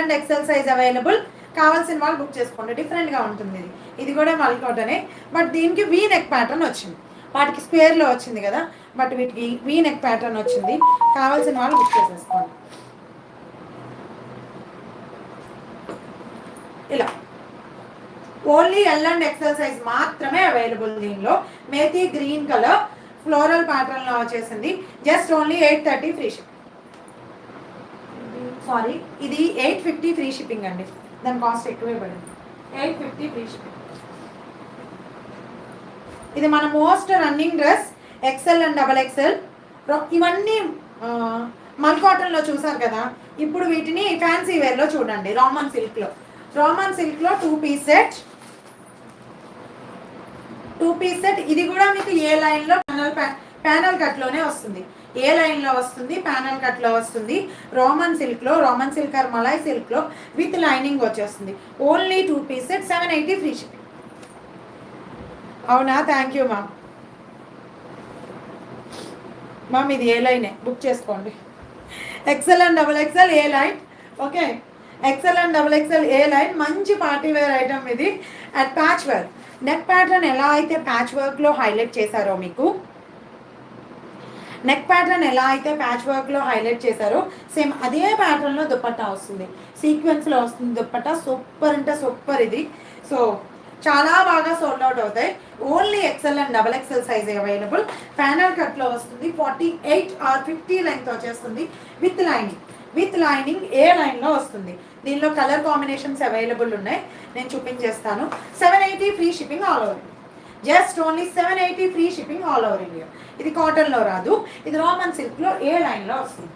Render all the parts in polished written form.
And XL size available, కావాల్సిన వాళ్ళు book చేసుకోండి. డిఫరెంట్గా ఉంటుంది ఇది కూడా మల్ కాటనే, బట్ దీనికి వీ నెక్ ప్యాటర్న్ వచ్చింది. వాటికి స్క్వేర్లో వచ్చింది కదా, బట్ వీటికి వీ నెక్ ప్యాటర్న్ వచ్చింది. కావాల్సిన వాళ్ళు బుక్ చేసేసుకోండి. ఇలా only L and XL size మాత్రమే అవైలబుల్. దీనిలో మేతి గ్రీన్ కలర్ ఫ్లోరల్ ప్యాటర్న్లో వచ్చేసింది. Just only 830 free shipping. Sorry, ఇది 850 ఫ్రీ షిప్పింగ్ అండి. దాని కాస్ట్ ఎక్కువే పడింది. 850 ఫ్రీ షిప్పింగ్. ఇది మన most running dress, XL and double XL. ఇవన్నీ మల్ కాటన్లో చూసారు కదా, ఇప్పుడు వీటిని ఫ్యాన్సీ వేర్లో చూడండి. రామన్ సిల్క్లో 2 పీస్ సెట్. ఇది కూడా మీకు ఏ లైన్లో ప్యానల్ కట్లోనే వస్తుంది. ఏ లైన్లో వస్తుంది, ప్యానల్ కట్లో వస్తుంది. రోమన్ సిల్క్లో, రోమన్ సిల్క్ ఆర్ మలై సిల్క్లో విత్ లైనింగ్ వచ్చేస్తుంది. Only 2 piece set, 780 free shipping. అవునా, థ్యాంక్ యూ మ్యామ్. మ్యామ్ ఇది ఏ లైనే, బుక్ చేసుకోండి. XL and double XL A line. Okay, XL and double XL A line. మంచి పార్టీ వేర్ ఐటమ్ ఇది. And patch work neck pattern ఎలా అయితే patch వర్క్లో highlight చేశారో, మీకు నెక్ ప్యాటర్న్ ఎలా అయితే ప్యాచ్ వర్క్లో హైలైట్ చేశారో సేమ్ అదే ప్యాటర్న్లో దుపట్టా వస్తుంది. సీక్వెన్స్లో వస్తుంది దుపట్టా. సూపర్ అంటే సూపర్ ఇది. సో చాలా బాగా సోల్డ్ అవుట్ అవుతాయి. Only XL and double XL size available. Panel కట్లో వస్తుంది. 48 ఆర్ 50 లెంగ్త్ వచ్చేస్తుంది. విత్ లైనింగ్ ఏ లైన్లో వస్తుంది. దీనిలో కలర్ కాంబినేషన్స్ అవైలబుల్ ఉన్నాయి, నేను చూపించేస్తాను. 780 free shipping all over. Just only 780 free shipping all over India. ఇది కాటన్లో రాదు, ఇది రోమన్ సిల్క్లో ఏ లైన్లో వస్తుంది.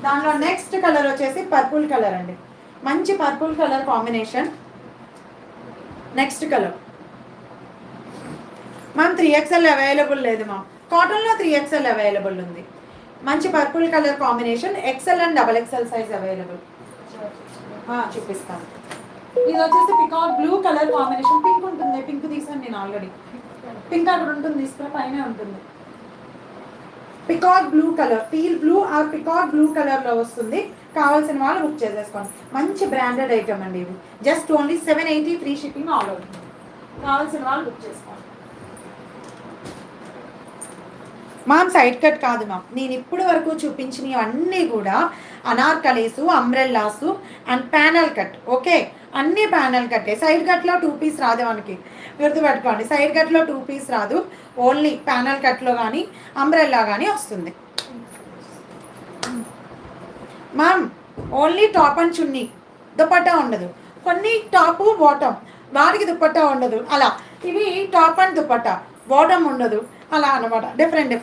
దానిలో నెక్స్ట్ కలర్ వచ్చేసి పర్పుల్ కలర్ అండి. మంచి purple colour combination. Next colour ma'am 3XL available లేదు మ్యామ్. కాటన్లో 3XL అవైలబుల్ ఉంది. మంచి purple colour combination. XL and double XL size available. చూపిస్తాను. ఇది వచ్చేసి peacock blue colour combination. Pink ఉంటుంది, పింక్ తీసాను నేను ఆల్రెడీ. పింక్ అక్కడ ఉంటుంది, తీసుకుని పైన ఉంటుంది. Peacock blue colour, teal blue or peacock blue కలర్లో వస్తుంది. కావాల్సిన వాళ్ళు బుక్ చేసేసుకోండి. మంచి బ్రాండెడ్ ఐటమ్ అండి ఇది. Just only 780 free shipping all over. కావాల్సిన వాళ్ళు బుక్ చేసుకోండి. మ్యామ్ సైడ్ కట్ కాదు మ్యామ్, నేను ఇప్పుడు వరకు చూపించినవి అన్నీ కూడా anarkalis, umbrellas and panel cut. Okay, అన్నీ ప్యానల్ కట్టే. సైడ్ కట్లో 2 పీస్ రాదు మనకి, గుర్తుపెట్టుకోండి. సైడ్ కట్లో 2 పీస్ రాదు, ఓన్లీ ప్యానల్ కట్లో కానీ అంబ్రెల్లా కానీ వస్తుంది. మ్యామ్ ఓన్లీ టాప్ అండ్ చున్నీ, దుపట్టా ఉండదు. కొన్ని టాపు బాటమ్, వాటికి దుపట్టా ఉండదు. అలా ఇవి టాప్ అండ్ దుపట్టా, బాటమ్ ఉండదు, అలా అనమాట. డిఫరెంట్.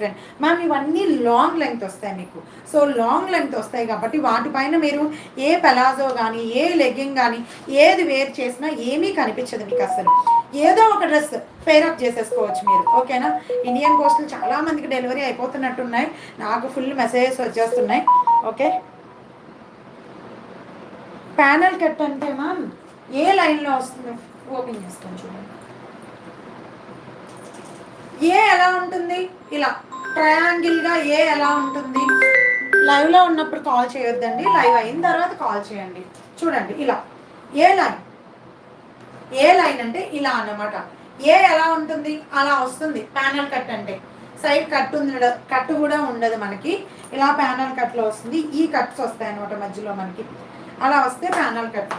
మ్యామ్ ఇవన్నీ లాంగ్ లెంగ్త్ వస్తాయి మీకు. సో లాంగ్ లెంగ్త్ వస్తాయి కాబట్టి వాటిపైన మీరు ఏ పెలాజో కానీ, ఏ లెగ్గింగ్ కానీ ఏది వేర్ చేసినా ఏమీ కనిపించదు మీకు అసలు. ఏదో ఒక డ్రెస్ పేరప్ చేసేసుకోవచ్చు మీరు. ఓకేనా. ఇండియన్ పోస్టులు చాలామందికి డెలివరీ అయిపోతున్నట్టున్నాయి, నాకు ఫుల్ మెసేజెస్ వచ్చేస్తున్నాయి. ఓకే, ప్యానల్ కట్ అంటే మ్యామ్ ఏ లైన్లో వస్తుంది, ఓపెన్ చేస్తాను చూడండి. ఏ ఎలా ఉంటుంది, ఇలా ట్రయాంగిల్గా ఏ ఎలా ఉంటుంది. లైవ్లో ఉన్నప్పుడు కాల్ చేయొద్దండి, లైవ్ అయిన తర్వాత కాల్ చేయండి. చూడండి ఇలా ఏ లైన్ అంటే ఇలా అన్నమాట. ఏ ఎలా ఉంటుంది, అలా వస్తుంది ప్యానల్ కట్ అంటే. సైడ్ కట్టు కూడా ఉండదు మనకి, ఇలా ప్యానల్ కట్లో వస్తుంది. ఈ కట్స్ వస్తాయి అనమాట మధ్యలో మనకి, అలా వస్తే ప్యానల్ కట్.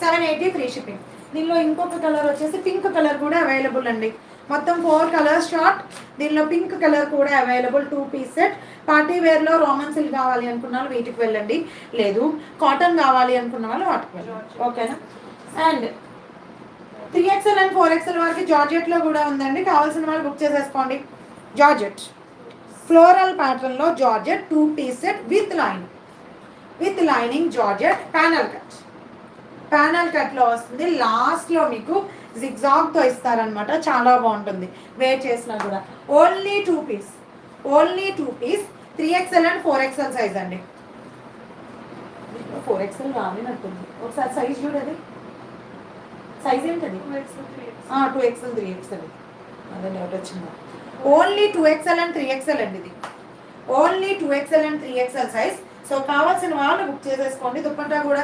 780 free shipping. దీనిలో ఇంకొక కలర్ వచ్చేసి పింక్ కలర్ కూడా అవైలబుల్ అండి. మొత్తం 4 కలర్స్ షార్ట్. దీనిలో పింక్ కలర్ కూడా అవైలబుల్. 2 piece set. పార్టీ వేర్లో రోమన్ సిల్క్ కావాలి అనుకున్న వాళ్ళు వీటికి వెళ్ళండి, లేదు కాటన్ కావాలి అనుకున్న వాళ్ళు వాటికి వెళ్ళండి. ఓకేనా. అండ్ 3XL అండ్ 4XL వరకు జార్జెట్లో కూడా ఉందండి, కావాల్సిన వాళ్ళు బుక్ చేసేసుకోండి. జార్జెట్ ఫ్లోరల్ ప్యాటర్న్లో georgette 2 piece set with lining georgette. Panel కట్లో వస్తుంది. లాస్ట్లో మీకు జిగ్జాగ్తో ఇస్తారనమాట, చాలా బాగుంటుంది వేర్ చేసినా కూడా. Only 2 piece 3XL and 4XL size అండి. 4XL రాలేనట్టుంది, ఒకసారి సైజ్ చూడది. సైజ్ ఏంటది? 2XL 3XL. అదే డౌట్ వచ్చిందా. ఓన్లీ 2XL అండ్ 3XL అండి ఇది. Only 2XL and 3XL size. So కావాల్సిన వాళ్ళు బుక్ చేసేసుకోండి. దుపట్టా కూడా